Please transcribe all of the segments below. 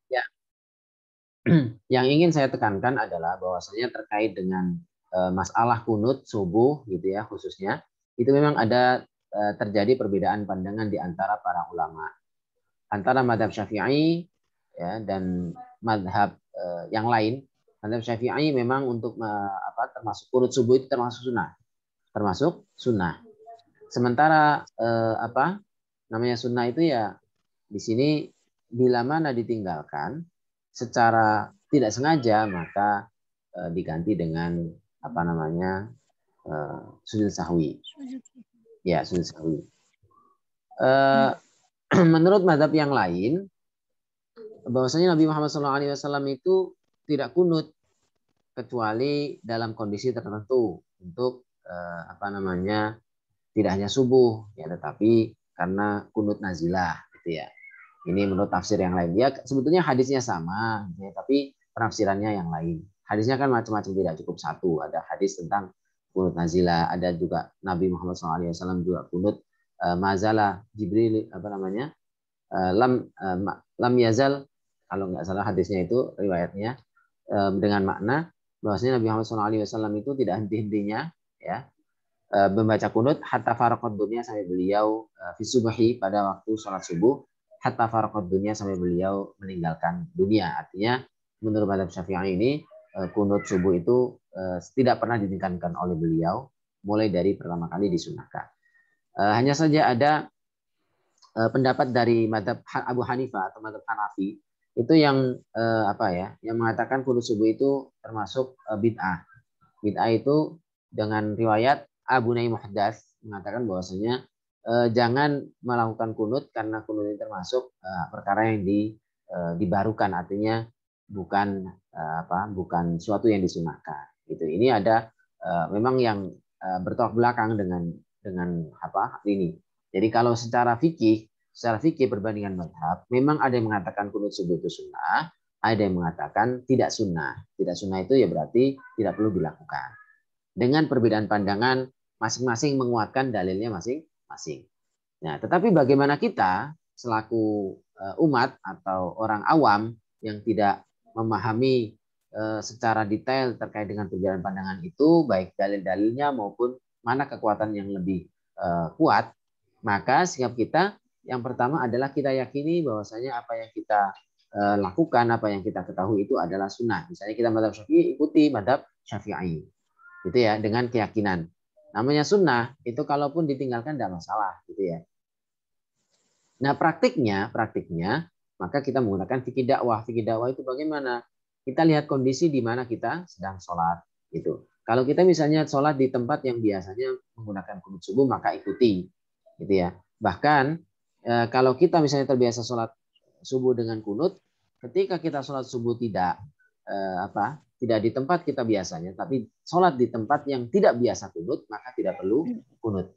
Ya, yang ingin saya tekankan adalah bahwasanya terkait dengan masalah kunut subuh gitu ya khususnya itu memang ada terjadi perbedaan pandangan di antara para ulama antara madhab Syafi'i ya dan madhab yang lain. Madhab Syafi'i memang untuk termasuk kunut subuh itu termasuk sunnah. Sementara namanya sunnah itu ya di sini bila mana ditinggalkan secara tidak sengaja maka diganti dengan apa namanya sujud sahwi. Ya, sujud sahwi. Menurut madhab yang lain, bahwasanya Nabi Muhammad SAW itu tidak kunut kecuali dalam kondisi tertentu untuk apa namanya tidak hanya subuh ya tetapi karena kunut nazilah gitu ya. Ini menurut tafsir yang lain. Ya sebetulnya hadisnya sama ya, tapi penafsirannya yang lain. Hadisnya kan macam-macam tidak cukup satu. Ada hadis tentang kunut nazilah, ada juga Nabi Muhammad SAW juga kunut mazalah Jibril apa namanya lam yazal kalau nggak salah hadisnya itu riwayatnya dengan makna bahwasanya Nabi Muhammad SAW itu tidak henti-hentinya ya membaca kunut hatta faraqad dunia sampai beliau fi subhi pada waktu sholat subuh hatta faraqad dunia sampai beliau meninggalkan dunia. Artinya menurut mazhab Syafi'i ini kunut subuh itu tidak pernah ditinggalkan oleh beliau mulai dari pertama kali disunahkan. Hanya saja ada pendapat dari madhab Abu Hanifah atau madhab Hanafi itu yang yang mengatakan kunut subuh itu termasuk bid'ah. Bid'ah itu dengan riwayat Abu Naim Muhaddas mengatakan bahwasanya jangan melakukan kunut karena kunut ini termasuk perkara yang dibarukan, artinya bukan suatu yang disunahkan. Gitu. Ini ada memang yang bertolak belakang dengan ini. Jadi kalau secara fikih perbandingan madhab, memang ada yang mengatakan kunut subuh itu sunnah, ada yang mengatakan tidak sunnah. Tidak sunnah itu ya berarti tidak perlu dilakukan. Dengan perbedaan pandangan, masing-masing menguatkan dalilnya masing-masing. Nah, tetapi bagaimana kita selaku umat atau orang awam yang tidak memahami secara detail terkait dengan perbedaan pandangan itu, baik dalil-dalilnya maupun mana kekuatan yang lebih kuat, maka sikap kita yang pertama adalah kita yakini bahwasanya apa yang kita lakukan, apa yang kita ketahui itu adalah sunnah. Misalnya kita madhab Syafi'i, ikuti madhab Syafi'i. Gitu ya, dengan keyakinan. Namanya sunnah, itu kalaupun ditinggalkan tidak masalah. Gitu ya. Nah praktiknya, maka kita menggunakan fikih dakwah. Fikih dakwah itu bagaimana? Kita lihat kondisi di mana kita sedang sholat. Gitu. Kalau kita misalnya sholat di tempat yang biasanya menggunakan kunut subuh, maka ikuti. Gitu ya. Bahkan kalau kita misalnya terbiasa sholat subuh dengan kunut, ketika kita sholat subuh tidak tidak di tempat kita biasanya, tapi sholat di tempat yang tidak biasa kunut, maka tidak perlu kunut.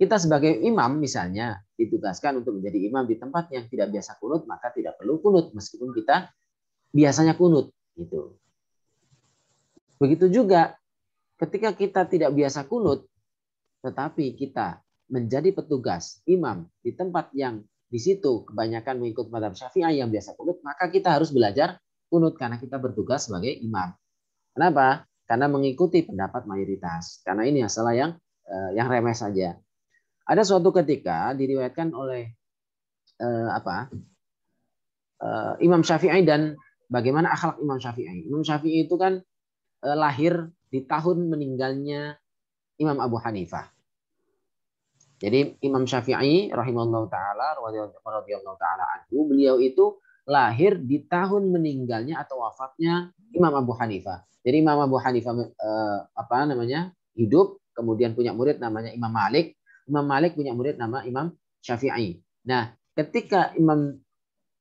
Kita sebagai imam misalnya ditugaskan untuk menjadi imam di tempat yang tidak biasa kunut, maka tidak perlu kunut meskipun kita biasanya kunut. Gitu. Begitu juga ketika kita tidak biasa kunut, tetapi kita menjadi petugas imam di tempat yang di situ kebanyakan mengikut mazhab Syafi'i yang biasa kunut, maka kita harus belajar kunut karena kita bertugas sebagai imam. Kenapa? Karena mengikuti pendapat mayoritas. Karena ini masalah yang remeh saja. Ada suatu ketika diriwayatkan oleh Imam Syafi'i dan bagaimana akhlak Imam Syafi'i. Imam Syafi'i itu kan lahir di tahun meninggalnya Imam Abu Hanifah. Jadi Imam Syafi'i rahimahullah taala radhiyallahu taala anhu, beliau itu lahir di tahun meninggalnya atau wafatnya Imam Abu Hanifah. Jadi Imam Abu Hanifah hidup, kemudian punya murid namanya Imam Malik. Imam Malik punya murid nama Imam Syafi'i. Nah, ketika Imam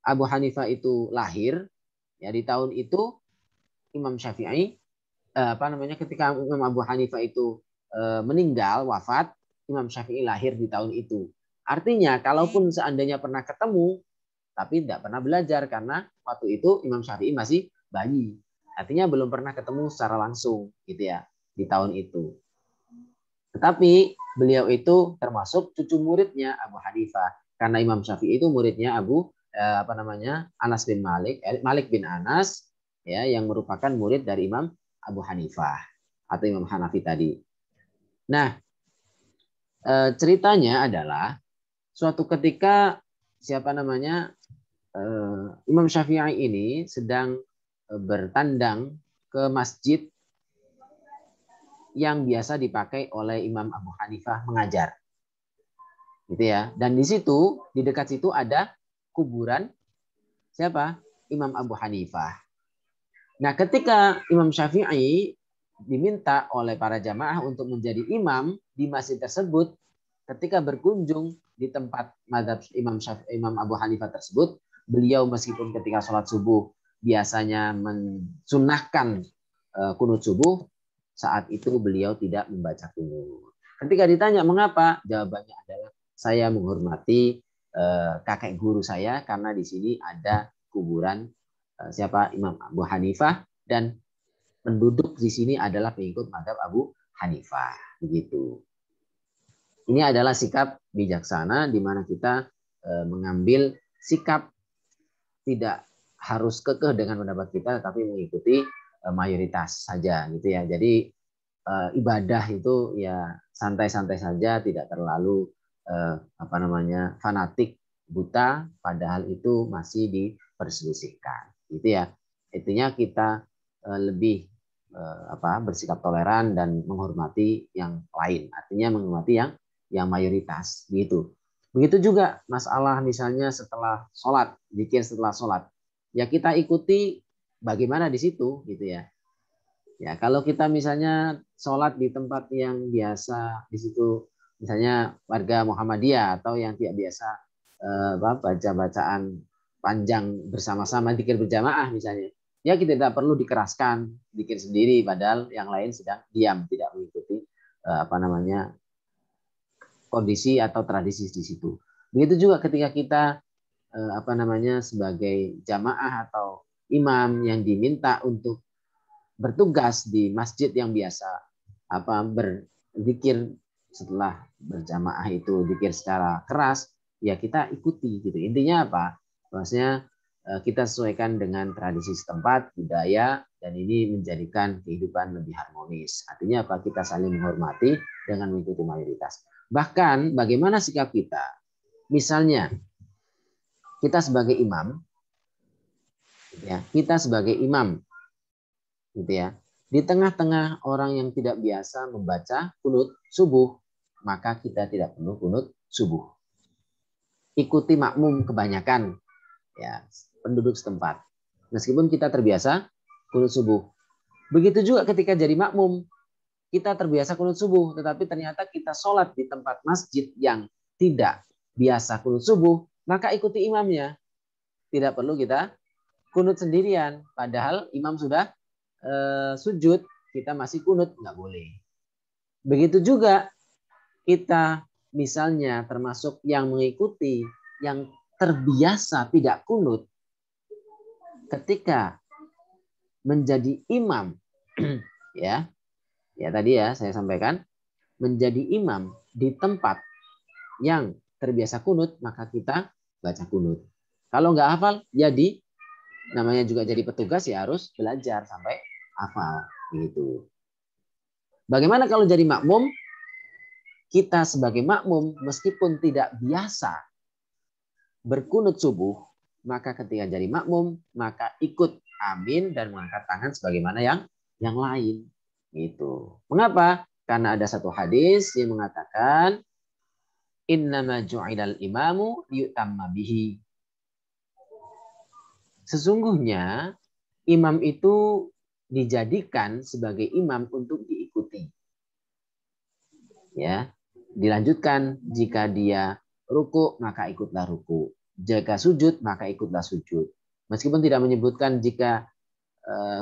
Abu Hanifah itu lahir, ya di tahun itu Imam Syafi'i ketika Imam Abu Hanifah itu meninggal wafat, Imam Syafi'i lahir di tahun itu. Artinya kalaupun seandainya pernah ketemu tapi tidak pernah belajar karena waktu itu Imam Syafi'i masih bayi. Artinya belum pernah ketemu secara langsung gitu ya di tahun itu. Tetapi beliau itu termasuk cucu muridnya Abu Hanifah karena Imam Syafi'i itu muridnya Abu apa namanya Anas bin Malik, Malik bin Anas, ya, yang merupakan murid dari Imam Abu Hanifah atau Imam Hanafi tadi. Nah, ceritanya adalah suatu ketika siapa namanya Imam Syafi'i ini sedang bertandang ke masjid yang biasa dipakai oleh Imam Abu Hanifah mengajar, gitu ya. Dan di situ, di dekat situ ada kuburan siapa? Imam Abu Hanifah. Nah, ketika Imam Syafi'i diminta oleh para jamaah untuk menjadi imam di masjid tersebut, ketika berkunjung di tempat mazhab Imam Abu Hanifah tersebut, beliau meskipun ketika sholat subuh biasanya mensunahkan kunut subuh, saat itu beliau tidak membaca kunut. Ketika ditanya mengapa, jawabannya adalah saya menghormati kakek guru saya karena di sini ada kuburan siapa Imam Abu Hanifah dan penduduk di sini adalah pengikut mazhab Abu Hanifah, begitu. Ini adalah sikap bijaksana di mana kita mengambil sikap tidak harus kekeh dengan pendapat kita, tapi mengikuti mayoritas saja, gitu ya. Jadi ibadah itu ya santai-santai saja, tidak terlalu apa namanya fanatik buta, padahal itu masih diperselisihkan, gitu ya. Intinya kita lebih bersikap toleran dan menghormati yang lain, artinya menghormati yang mayoritas, gitu. Begitu juga masalah misalnya setelah sholat, zikir setelah sholat, ya kita ikuti bagaimana di situ, gitu ya. Ya, kalau kita misalnya sholat di tempat yang biasa di situ, misalnya warga Muhammadiyah atau yang tidak biasa baca bacaan panjang bersama-sama zikir berjamaah misalnya, ya kita tidak perlu dikeraskan zikir sendiri, padahal yang lain sedang diam tidak mengikuti apa namanya kondisi atau tradisi di situ. Begitu juga ketika kita apa namanya sebagai jamaah atau imam yang diminta untuk bertugas di masjid yang biasa berzikir setelah berjamaah itu zikir secara keras, ya kita ikuti gitu. Intinya apa? Maksudnya kita sesuaikan dengan tradisi setempat, budaya, dan ini menjadikan kehidupan lebih harmonis. Artinya apa? Kita saling menghormati dengan mengikuti mayoritas. Bahkan bagaimana sikap kita? Misalnya kita sebagai imam, ya, kita sebagai imam, gitu ya. Di tengah-tengah orang yang tidak biasa membaca kunut subuh, maka kita tidak perlu kunut subuh. Ikuti makmum kebanyakan, ya, penduduk setempat. Meskipun kita terbiasa kunut subuh. Begitu juga ketika jadi makmum, kita terbiasa kunut subuh, tetapi ternyata kita sholat di tempat masjid yang tidak biasa kunut subuh, maka ikuti imamnya. Tidak perlu kita kunut sendirian, padahal imam sudah sujud, kita masih kunut, nggak boleh. Begitu juga kita misalnya termasuk yang mengikuti, yang terbiasa tidak kunut, ketika menjadi imam, ya tadi ya saya sampaikan, menjadi imam di tempat yang terbiasa kunut, maka kita baca kunut. Kalau nggak hafal, jadi namanya juga jadi petugas ya harus belajar sampai hafal gitu. Bagaimana kalau jadi makmum? Kita sebagai makmum meskipun tidak biasa berkunut subuh, maka ketika jadi makmum maka ikut amin dan mengangkat tangan sebagaimana yang lain gitu. Mengapa? Karena ada satu hadis yang mengatakan innama ju'ilal imamu liyutamma bihi. Sesungguhnya imam itu dijadikan sebagai imam untuk diikuti. Ya, dilanjutkan jika dia ruku maka ikutlah ruku. Jika sujud maka ikutlah sujud. Meskipun tidak menyebutkan jika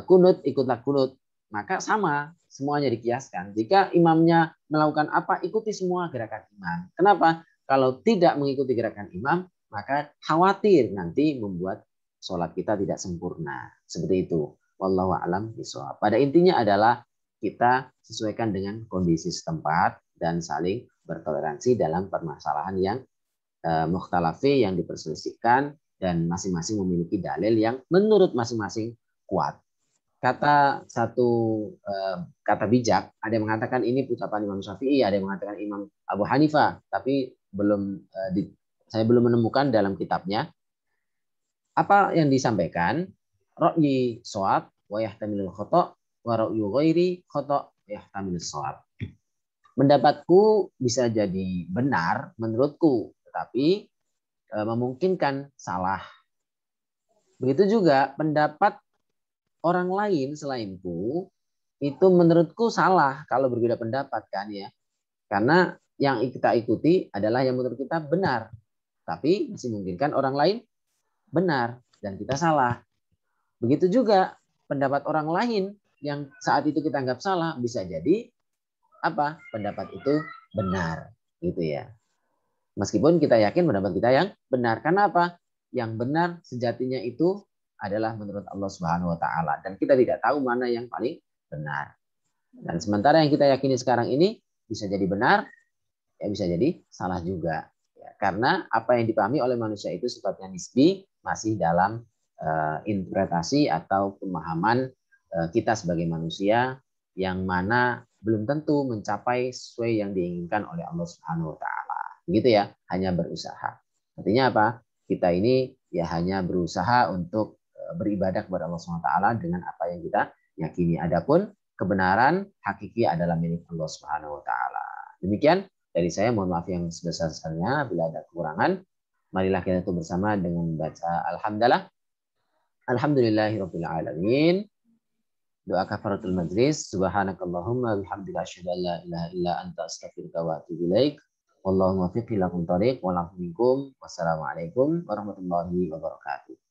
kunut ikutlah kunut, maka sama semuanya dikiaskan. Jika imamnya melakukan apa, ikuti semua gerakan imam. Kenapa? Kalau tidak mengikuti gerakan imam, maka khawatir nanti membuat sholat kita tidak sempurna. Seperti itu. Wallahu a'lam bishawab. Pada intinya adalah kita sesuaikan dengan kondisi setempat dan saling bertoleransi dalam permasalahan yang mukhtalafi, yang diperselisihkan, dan masing-masing memiliki dalil yang menurut masing-masing kuat. Kata bijak, ada yang mengatakan ini ucapan Imam Syafi'i, ada yang mengatakan Imam Abu Hanifah, tapi saya belum menemukan dalam kitabnya apa yang disampaikan. Ra'yi shawab wa yahtamilul khata' wa ra'yu ghairi khata' wa yahtamilus shawab. Pendapatku bisa jadi benar menurutku, tetapi memungkinkan salah. Begitu juga pendapat orang lain selainku itu menurutku salah kalau berbeda pendapat kan ya. Karena yang kita ikuti adalah yang menurut kita benar. Tapi masih memungkinkan orang lain benar dan kita salah. Begitu juga pendapat orang lain yang saat itu kita anggap salah bisa jadi apa? Pendapat itu benar gitu ya. Meskipun kita yakin pendapat kita yang benar. Karena apa? Yang benar sejatinya itu adalah menurut Allah Subhanahu wa taala dan kita tidak tahu mana yang paling benar. Dan sementara yang kita yakini sekarang ini bisa jadi benar, ya bisa jadi salah juga. Ya, karena apa yang dipahami oleh manusia itu sifatnya nisbi, masih dalam interpretasi atau pemahaman kita sebagai manusia yang mana belum tentu mencapai sesuai yang diinginkan oleh Allah Subhanahu wa taala. Begitu ya, hanya berusaha. Artinya apa? Kita ini ya hanya berusaha untuk beribadah kepada Allah Subhanahu wa taala dengan apa yang kita yakini. Adapun kebenaran hakiki adalah milik Allah Subhanahu wa taala. Demikian dari saya, mohon maaf yang sebesar-besarnya bila ada kekurangan. Marilah kita itu bersama dengan membaca alhamdulillah. Alhamdulillahirabbil alamin. Doa kafaratul majlis. Subhanakallahumma bihamdika asyhadu an la ilaha illa anta astaghfiruka wa atubu ilaik. Wallahumma fiqhi lakum thariq wa lakum minkum. Wassalamualaikum warahmatullahi wabarakatuh.